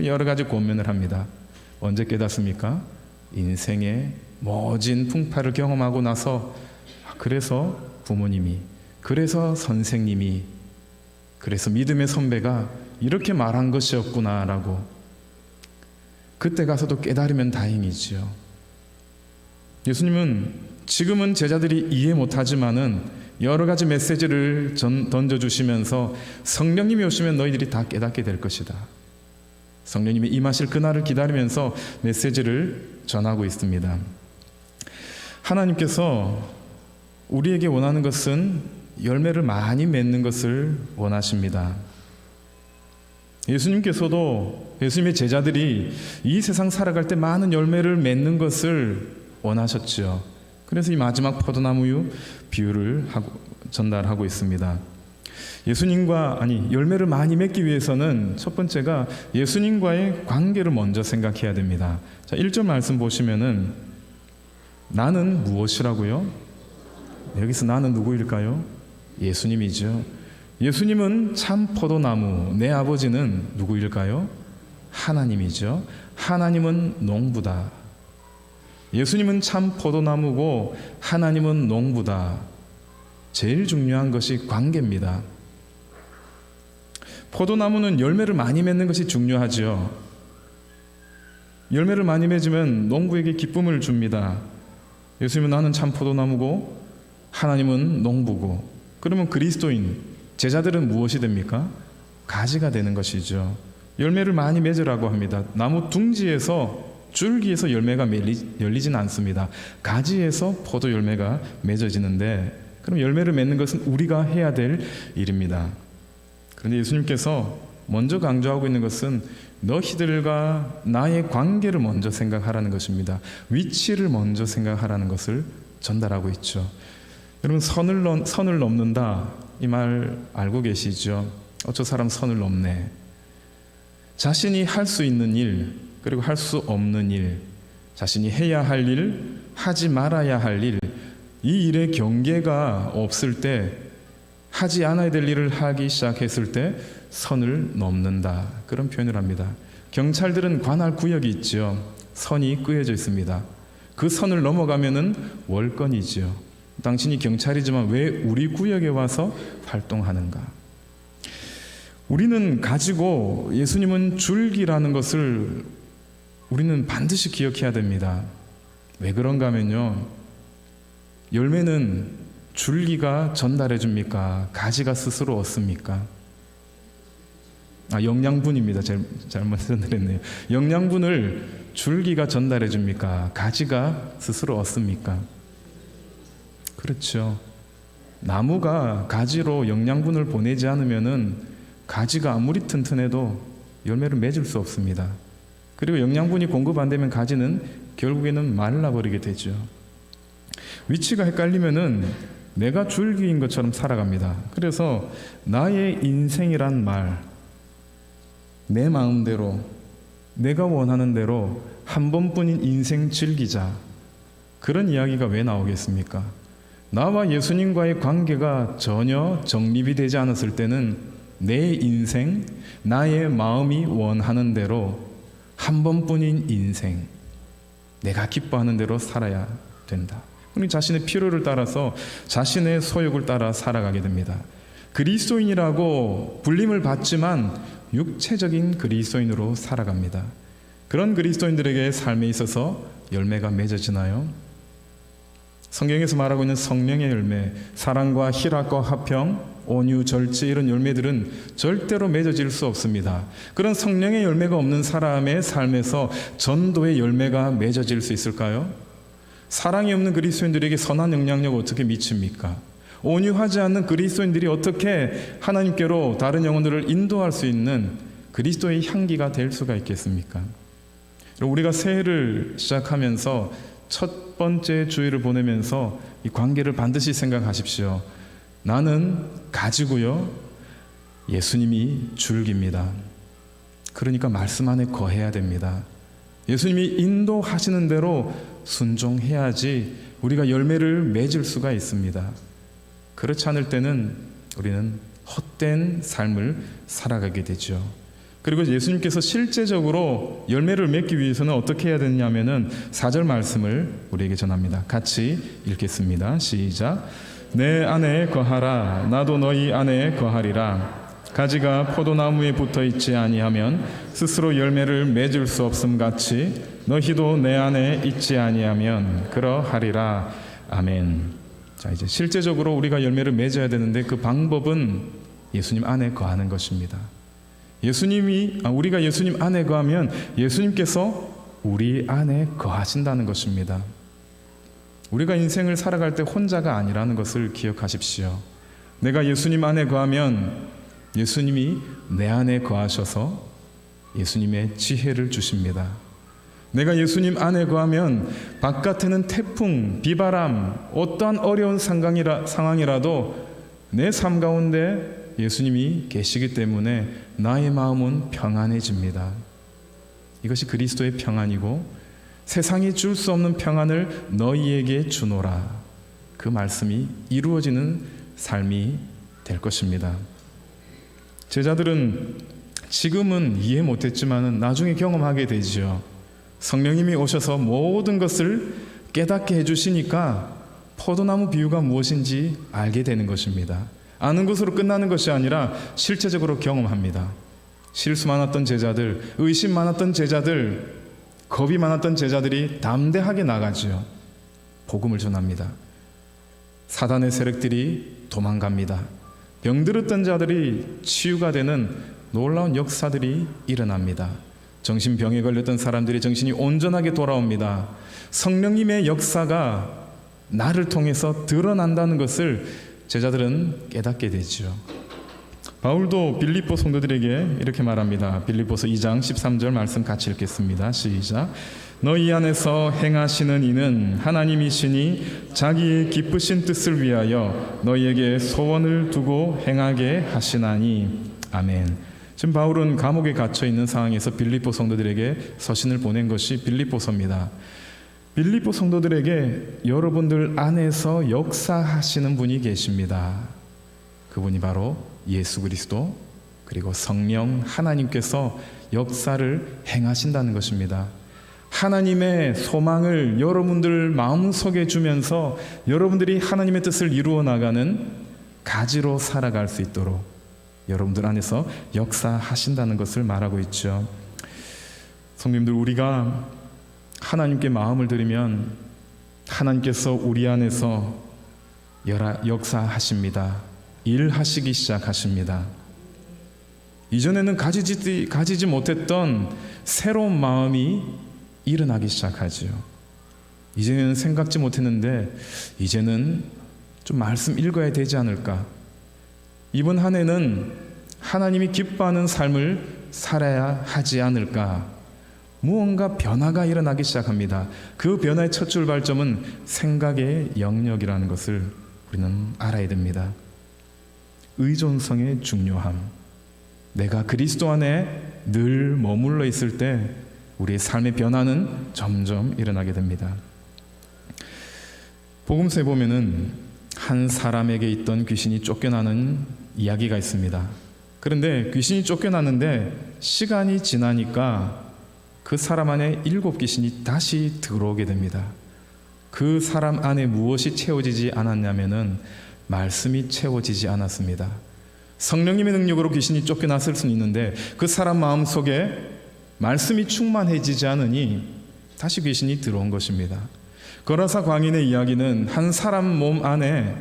여러 가지 고민을 합니다. 언제 깨닫습니까? 인생의 모진 풍파를 경험하고 나서, 그래서 부모님이, 그래서 선생님이, 그래서 믿음의 선배가 이렇게 말한 것이었구나라고 그때 가서도 깨달으면 다행이지요. 예수님은 지금은 제자들이 이해 못하지만은 여러 가지 메시지를 던져주시면서 성령님이 오시면 너희들이 다 깨닫게 될 것이다, 성령님이 임하실 그날을 기다리면서 메시지를 전하고 있습니다. 하나님께서 우리에게 원하는 것은 열매를 많이 맺는 것을 원하십니다. 예수님께서도 예수님의 제자들이 이 세상 살아갈 때 많은 열매를 맺는 것을 원하셨죠. 그래서 이 마지막 포도나무 비유를 전달하고 있습니다. 열매를 많이 맺기 위해서는 첫 번째가 예수님과의 관계를 먼저 생각해야 됩니다. 자, 1절 말씀 보시면은 나는 무엇이라고요? 여기서 나는 누구일까요? 예수님이죠. 예수님은 참 포도나무, 내 아버지는 누구일까요? 하나님이죠. 하나님은 농부다. 예수님은 참 포도나무고 하나님은 농부다. 제일 중요한 것이 관계입니다. 포도나무는 열매를 많이 맺는 것이 중요하지요. 열매를 많이 맺으면 농부에게 기쁨을 줍니다. 예수님은 나는 참 포도나무고 하나님은 농부고, 그러면 그리스도인 제자들은 무엇이 됩니까? 가지가 되는 것이죠. 열매를 많이 맺으라고 합니다. 나무 둥지에서 줄기에서 열매가 열리진 않습니다. 가지에서 포도 열매가 맺어지는데, 그럼 열매를 맺는 것은 우리가 해야 될 일입니다. 그런데 예수님께서 먼저 강조하고 있는 것은 너희들과 나의 관계를 먼저 생각하라는 것입니다. 위치를 먼저 생각하라는 것을 전달하고 있죠. 여러분, 선을 넘는다, 이 말 알고 계시죠? 저 사람 선을 넘네. 자신이 할 수 있는 일, 그리고 할 수 없는 일, 자신이 해야 할 일, 하지 말아야 할 일, 이 일의 경계가 없을 때, 하지 않아야 될 일을 하기 시작했을 때 선을 넘는다, 그런 표현을 합니다. 경찰들은 관할 구역이 있죠. 선이 끄어져 있습니다. 그 선을 넘어가면은 월권이죠. 당신이 경찰이지만 왜 우리 구역에 와서 활동하는가? 우리는 가지고 예수님은 줄기라는 것을 우리는 반드시 기억해야 됩니다. 왜 그런가 하면요, 열매는 줄기가 전달해 줍니까? 가지가 스스로 얻습니까? 영양분입니다. 잘못 전달했네요. 영양분을 줄기가 전달해 줍니까? 가지가 스스로 얻습니까? 그렇죠. 나무가 가지로 영양분을 보내지 않으면은 가지가 아무리 튼튼해도 열매를 맺을 수 없습니다. 그리고 영양분이 공급 안 되면 가지는 결국에는 말라버리게 되죠. 위치가 헷갈리면은 내가 줄기인 것처럼 살아갑니다. 그래서 나의 인생이란 말, 내 마음대로, 내가 원하는 대로 한 번뿐인 인생 즐기자, 그런 이야기가 왜 나오겠습니까? 나와 예수님과의 관계가 전혀 정립이 되지 않았을 때는 내 인생, 나의 마음이 원하는 대로 한 번뿐인 인생, 내가 기뻐하는 대로 살아야 된다. 우리 자신의 필요를 따라서 자신의 소욕을 따라 살아가게 됩니다. 그리스도인이라고 불림을 받지만 육체적인 그리스도인으로 살아갑니다. 그런 그리스도인들에게 삶에 있어서 열매가 맺어지나요? 성경에서 말하고 있는 성령의 열매, 사랑과 희락과 화평, 온유, 절제, 이런 열매들은 절대로 맺어질 수 없습니다. 그런 성령의 열매가 없는 사람의 삶에서 전도의 열매가 맺어질 수 있을까요? 사랑이 없는 그리스도인들에게 선한 영향력을 어떻게 미칩니까? 온유하지 않는 그리스도인들이 어떻게 하나님께로 다른 영혼들을 인도할 수 있는 그리스도의 향기가 될 수가 있겠습니까? 우리가 새해를 시작하면서 첫 번째 주일을 보내면서 이 관계를 반드시 생각하십시오. 나는 가지고요, 예수님이 줄기입니다. 그러니까 말씀 안에 거해야 됩니다. 예수님이 인도하시는 대로 순종해야지 우리가 열매를 맺을 수가 있습니다. 그렇지 않을 때는 우리는 헛된 삶을 살아가게 되죠. 그리고 예수님께서 실제적으로 열매를 맺기 위해서는 어떻게 해야 되냐면은 4절 말씀을 우리에게 전합니다. 같이 읽겠습니다. 시작. 내 안에 거하라, 나도 너희 안에 거하리라. 가지가 포도나무에 붙어 있지 아니하면 스스로 열매를 맺을 수 없음 같이 너희도 내 안에 있지 아니하면 그러하리라. 아멘. 자, 이제 실제적으로 우리가 열매를 맺어야 되는데 그 방법은 예수님 안에 거하는 것입니다. 우리가 예수님 안에 거하면 예수님께서 우리 안에 거하신다는 것입니다. 우리가 인생을 살아갈 때 혼자가 아니라는 것을 기억하십시오. 내가 예수님 안에 거하면 예수님이 내 안에 거하셔서 예수님의 지혜를 주십니다. 내가 예수님 안에 거하면 바깥에는 태풍, 비바람, 어떠한 어려운 상황이라도 내 삶 가운데 예수님이 계시기 때문에 나의 마음은 평안해집니다. 이것이 그리스도의 평안이고 세상이 줄 수 없는 평안을 너희에게 주노라. 그 말씀이 이루어지는 삶이 될 것입니다. 제자들은 지금은 이해 못했지만 나중에 경험하게 되지요. 성령님이 오셔서 모든 것을 깨닫게 해주시니까 포도나무 비유가 무엇인지 알게 되는 것입니다. 아는 것으로 끝나는 것이 아니라 실제적으로 경험합니다. 실수 많았던 제자들, 의심 많았던 제자들, 겁이 많았던 제자들이 담대하게 나가지요. 복음을 전합니다. 사단의 세력들이 도망갑니다. 병들었던 자들이 치유가 되는 놀라운 역사들이 일어납니다. 정신병에 걸렸던 사람들이 정신이 온전하게 돌아옵니다. 성령님의 역사가 나를 통해서 드러난다는 것을 제자들은 깨닫게 되죠. 바울도 빌립보 성도들에게 이렇게 말합니다. 빌립보서 2장 13절 말씀 같이 읽겠습니다. 시작. 너희 안에서 행하시는 이는 하나님이시니 자기의 기쁘신 뜻을 위하여 너희에게 소원을 두고 행하게 하시나니. 아멘. 지금 바울은 감옥에 갇혀 있는 상황에서 빌립보 성도들에게 서신을 보낸 것이 빌립보서입니다. 빌립보 성도들에게 여러분들 안에서 역사하시는 분이 계십니다. 그분이 바로 예수 그리스도 그리고 성령 하나님께서 역사를 행하신다는 것입니다. 하나님의 소망을 여러분들 마음속에 주면서 여러분들이 하나님의 뜻을 이루어 나가는 가지로 살아갈 수 있도록 여러분들 안에서 역사하신다는 것을 말하고 있죠. 성님들, 우리가 하나님께 마음을 드리면 하나님께서 우리 안에서 역사하십니다. 일하시기 시작하십니다. 이전에는 가지지 못했던 새로운 마음이 일어나기 시작하지요. 이제는 생각지 못했는데 이제는 좀 말씀 읽어야 되지 않을까. 이번 한 해는 하나님이 기뻐하는 삶을 살아야 하지 않을까. 무언가 변화가 일어나기 시작합니다. 그 변화의 첫 출발점은 생각의 영역이라는 것을 우리는 알아야 됩니다. 의존성의 중요함. 내가 그리스도 안에 늘 머물러 있을 때 우리의 삶의 변화는 점점 일어나게 됩니다. 복음서에 보면은 한 사람에게 있던 귀신이 쫓겨나는 이야기가 있습니다. 그런데 귀신이 쫓겨났는데 시간이 지나니까 그 사람 안에 7 귀신이 다시 들어오게 됩니다. 그 사람 안에 무엇이 채워지지 않았냐면은 말씀이 채워지지 않았습니다. 성령님의 능력으로 귀신이 쫓겨났을 수는 있는데 그 사람 마음속에 말씀이 충만해지지 않으니 다시 귀신이 들어온 것입니다. 거라사 광인의 이야기는 한 사람 몸 안에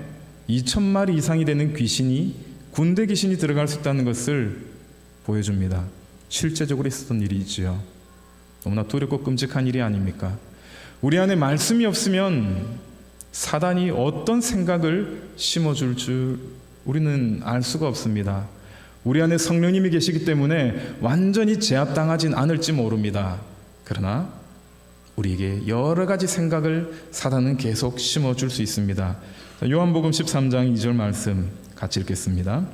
2,000마리 이상이 되는 귀신이, 군대 귀신이 들어갈 수 있다는 것을 보여줍니다. 실제적으로 있었던 일이지요. 너무나 두렵고 끔찍한 일이 아닙니까? 우리 안에 말씀이 없으면 사단이 어떤 생각을 심어줄 줄 우리는 알 수가 없습니다. 우리 안에 성령님이 계시기 때문에 완전히 제압당하진 않을지 모릅니다. 그러나 우리에게 여러 가지 생각을 사단은 계속 심어줄 수 있습니다. 요한복음 13장 2절 말씀 같이 읽겠습니다.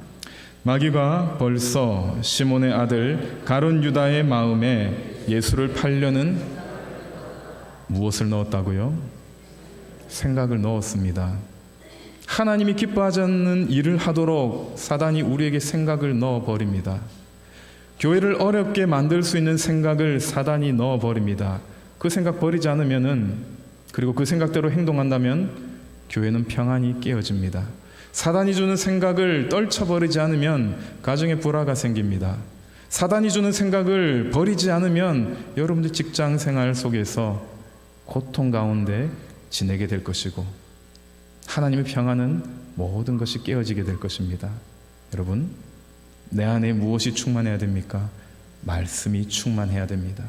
마귀가 벌써 시몬의 아들 가룟 유다의 마음에 예수를 팔려는 무엇을 넣었다고요? 생각을 넣었습니다. 하나님이 기뻐하지 않는 일을 하도록 사단이 우리에게 생각을 넣어버립니다. 교회를 어렵게 만들 수 있는 생각을 사단이 넣어버립니다. 그 생각 버리지 않으면은, 그리고 그 생각대로 행동한다면 교회는 평안이 깨어집니다. 사단이 주는 생각을 떨쳐버리지 않으면 가정에 불화가 생깁니다. 사단이 주는 생각을 버리지 않으면 여러분들 직장 생활 속에서 고통 가운데 지내게 될 것이고, 하나님의 평안은 모든 것이 깨어지게 될 것입니다. 여러분, 내 안에 무엇이 충만해야 됩니까? 말씀이 충만해야 됩니다.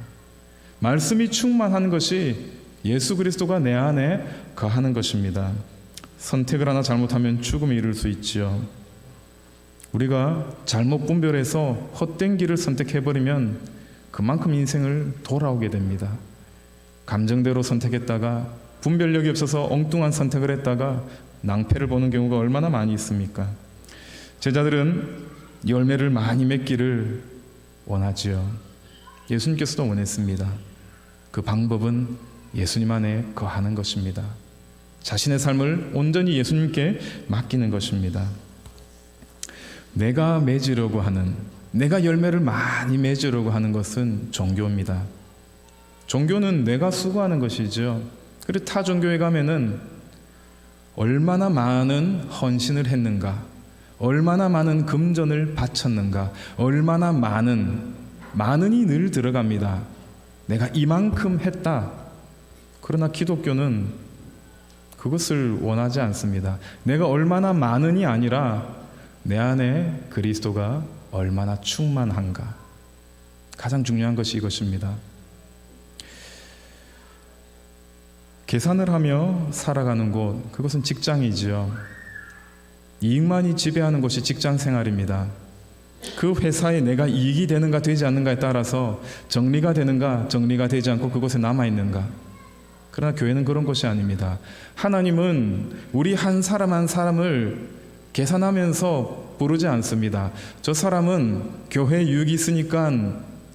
말씀이 충만한 것이 예수 그리스도가 내 안에 거하는 것입니다. 선택을 하나 잘못하면 죽음에 이를 수 있지요. 우리가 잘못 분별해서 헛된 길을 선택해버리면 그만큼 인생을 돌아오게 됩니다. 감정대로 선택했다가 분별력이 없어서 엉뚱한 선택을 했다가 낭패를 보는 경우가 얼마나 많이 있습니까? 제자들은 열매를 많이 맺기를 원하지요. 예수님께서도 원했습니다. 그 방법은 예수님 안에 거하는 것입니다. 자신의 삶을 온전히 예수님께 맡기는 것입니다. 내가 맺으려고 하는, 내가 열매를 많이 맺으려고 하는 것은 종교입니다. 종교는 내가 수고하는 것이죠. 그리고 타 종교에 가면은 얼마나 많은 헌신을 했는가, 얼마나 많은 금전을 바쳤는가, 얼마나 많은이 늘 들어갑니다. 내가 이만큼 했다. 그러나 기독교는 그것을 원하지 않습니다. 내가 얼마나 많은이 아니라 내 안에 그리스도가 얼마나 충만한가. 가장 중요한 것이 이것입니다. 계산을 하며 살아가는 곳, 그것은 직장이지요. 이익만이 지배하는 것이 직장 생활입니다. 그 회사에 내가 이익이 되는가 되지 않는가에 따라서 정리가 되는가 정리가 되지 않고 그곳에 남아있는가. 그러나 교회는 그런 것이 아닙니다. 하나님은 우리 한 사람 한 사람을 계산하면서 부르지 않습니다. 저 사람은 교회 유익이 있으니까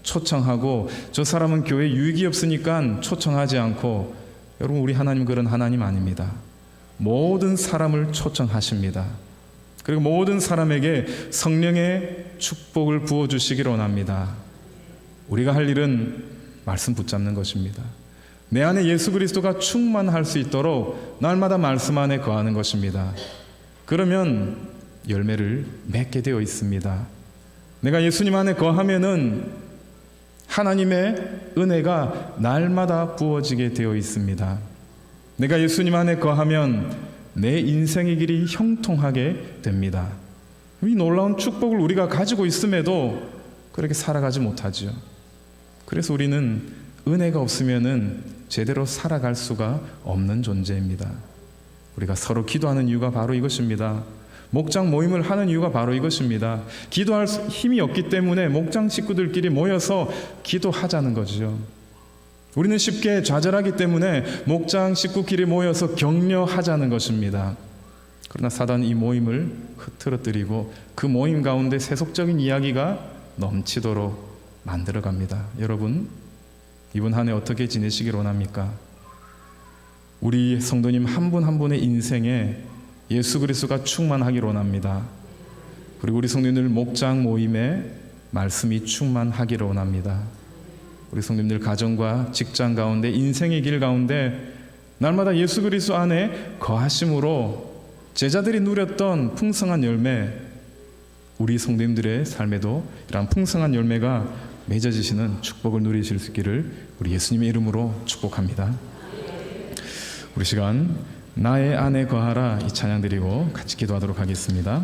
초청하고 저 사람은 교회 유익이 없으니까 초청하지 않고, 여러분, 우리 하나님 그런 하나님 아닙니다. 모든 사람을 초청하십니다. 그리고 모든 사람에게 성령의 축복을 부어주시기를 원합니다. 우리가 할 일은 말씀 붙잡는 것입니다. 내 안에 예수 그리스도가 충만할 수 있도록 날마다 말씀 안에 거하는 것입니다. 그러면 열매를 맺게 되어 있습니다. 내가 예수님 안에 거하면은 하나님의 은혜가 날마다 부어지게 되어 있습니다. 내가 예수님 안에 거하면 내 인생의 길이 형통하게 됩니다. 이 놀라운 축복을 우리가 가지고 있음에도 그렇게 살아가지 못하죠. 그래서 우리는 은혜가 없으면은 제대로 살아갈 수가 없는 존재입니다. 우리가 서로 기도하는 이유가 바로 이것입니다. 목장 모임을 하는 이유가 바로 이것입니다. 기도할 힘이 없기 때문에 목장 식구들끼리 모여서 기도하자는 거죠. 우리는 쉽게 좌절하기 때문에 목장 식구끼리 모여서 격려하자는 것입니다. 그러나 사단은 이 모임을 흐트러뜨리고 그 모임 가운데 세속적인 이야기가 넘치도록 만들어갑니다. 여러분, 이번 한 해 어떻게 지내시길 원합니까? 우리 성도님 한 분 한 분의 인생에 예수 그리스도가 충만하길 원합니다. 그리고 우리 성도님들 목장 모임에 말씀이 충만하기를 원합니다. 우리 성도님들 가정과 직장 가운데 인생의 길 가운데 날마다 예수 그리스도 안에 거하심으로 제자들이 누렸던 풍성한 열매, 우리 성도님들의 삶에도 이러한 풍성한 열매가 맺어지시는 축복을 누리실 수 있기를 우리 예수님의 이름으로 축복합니다. 우리 시간 나의 안에 거하라 이 찬양 드리고 같이 기도하도록 하겠습니다.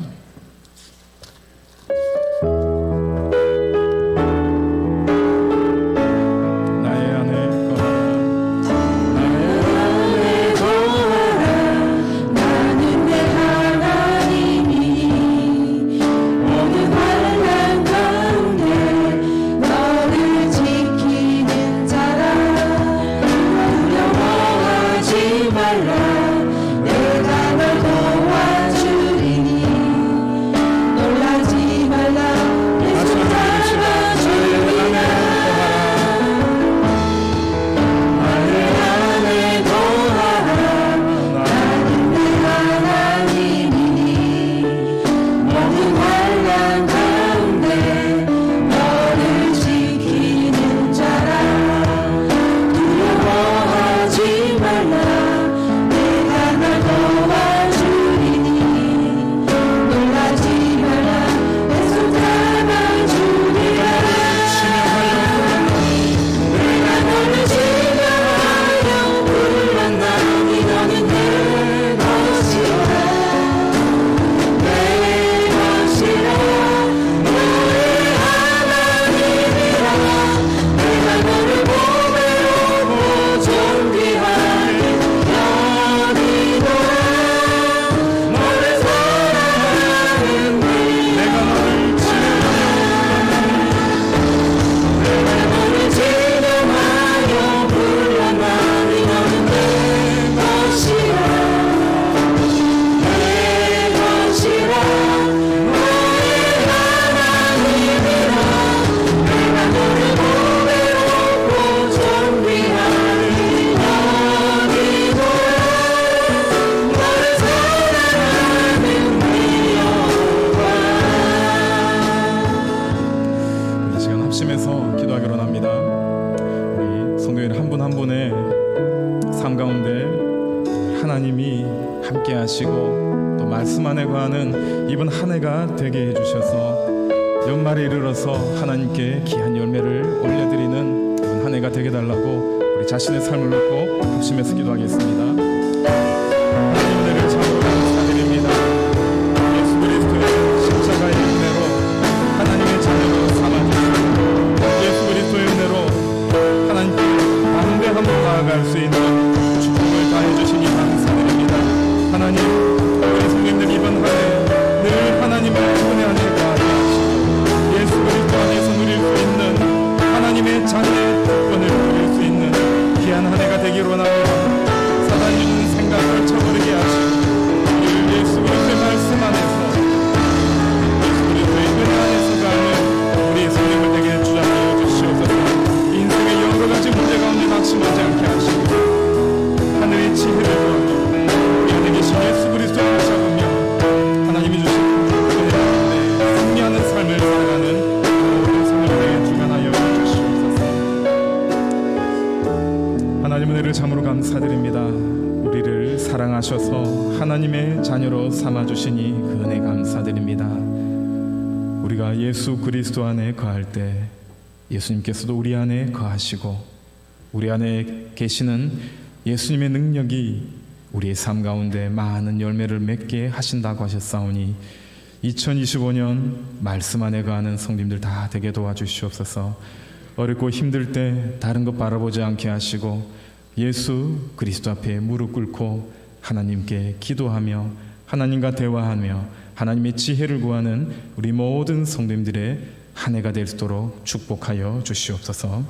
내가 널 도와주리니 위해서 기도하기로 합니다. 우리 성도인 한 분 한 분의 삶 가운데 하나님이 함께 하시고 또 말씀 안에 거하는 이번 한 해가 되게 해주셔서 연말에 이르러서 하나님께 귀한 열매를 올려드리는 이번 한 해가 되게 달라고 우리 자신의 삶을 놓고 합심해서 기도하겠습니다. 하나님 은혜를 참으로 감사드립니다. 예수 그리스도의 십자가의 은혜로 하나님의 자녀로 삼아주시고 예수 그리스도의 은혜로 하나님께 담대함으로 나아갈 수 있는 축복을 다해주시니 감사드립니다. 하나님, 우리 성님들 이번 한 해 늘 하나님의 은혜 안에 가하게 하시고 예수 그리스도 안에서 누릴 수 있는 하나님의 자녀의 특권을 누릴 수 있는 귀한 한 해가 되기로 원합니다. 사단이 주는 생각을 쳐버리게 하시고 우리를 예수 그리스도의 말씀 안에서 예수 그리스도의 은혜 안에서 가는 우리 성령을 되게 주장하여 주시옵소서. 인생의 여러 가지 문제 가운데 낙심하지 않게 하시고 하늘의 지혜를 구하며 우리 안에 계신 예수 그리스도를 잡으며 하나님이 주신 은혜 가운데 승리하는 삶을 살아가는 모든 성령에게 주관하여 주시옵소서. 하나님 은혜를 참으로 감사드립니다. 우리를 사랑하셔서 하나님의 자녀로 삼아주시니 그 은혜 감사드립니다. 우리가 예수 그리스도 안에 거할 때 예수님께서도 우리 안에 거하시고 우리 안에 계시는 예수님의 능력이 우리의 삶 가운데 많은 열매를 맺게 하신다고 하셨사오니 2025년 말씀 안에 거하는 성님들 다 되게 도와주시옵소서. 어렵고 힘들 때 다른 것 바라보지 않게 하시고 예수 그리스도 앞에 무릎 꿇고 하나님께 기도하며 하나님과 대화하며 하나님의 지혜를 구하는 우리 모든 성도님들의 한 해가 될 수 있도록 축복하여 주시옵소서.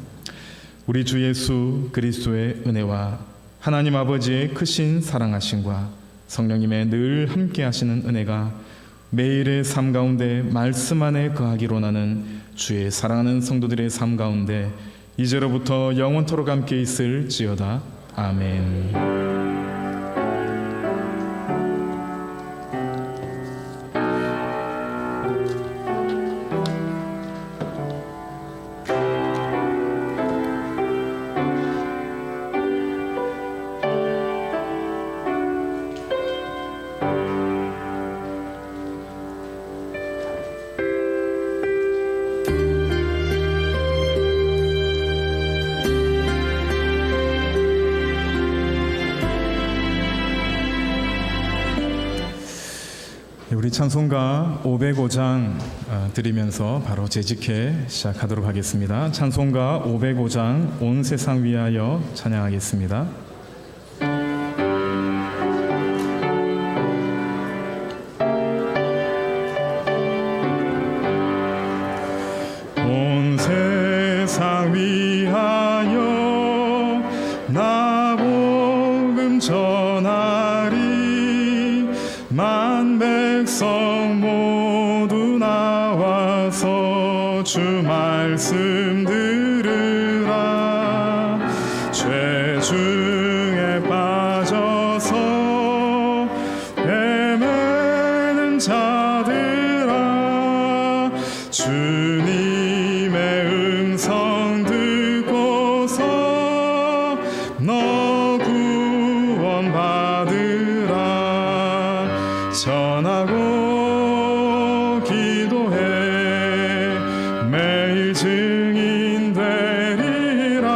우리 주 예수 그리스도의 은혜와 하나님 아버지의 크신 사랑하심과 성령님의 늘 함께 하시는 은혜가 매일의 삶 가운데 말씀 안에 거하기로 나는 주의 사랑하는 성도들의 삶 가운데 이제로부터 영원토록 함께 있을지어다. 아멘. 우리 찬송가 505장 드리면서 바로 재직해 시작하도록 하겠습니다. 찬송가 505장 온 세상 위하여 찬양하겠습니다. 온 세상 위하여 나 복음 전하리 만 백성 모두 나와서 주 말씀 들으라. 죄 중에 빠져서 헤매는 자들아 주님의 음성 듣고서 너 구원 받으라. 전하고 기도해 매일 증인 되리라.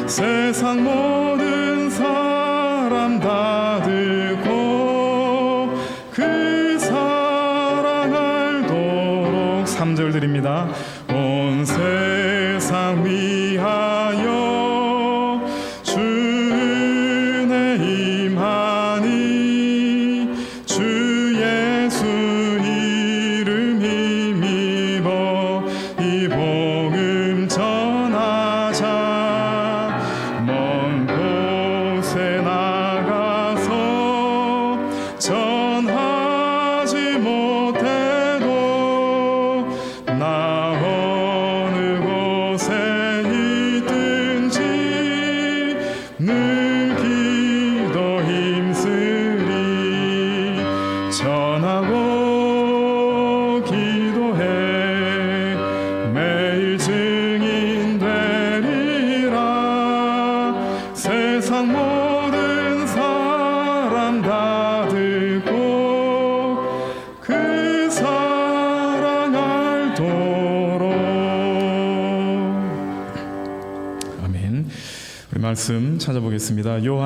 세상 모든 사람 다 듣고 그 사랑 알도록 3절 드립니다. 온 세상 위하여 주 은혜 임하니 주 예수 이름 힘입어 이 복음 전하자. 먼 곳에 나가서 전하지 못해도 나 어느 곳에 있든지 세상 모든 사람 다 듣고 그 사랑 알도록. 아멘. 우리 말씀 찾아보겠습니다. 요한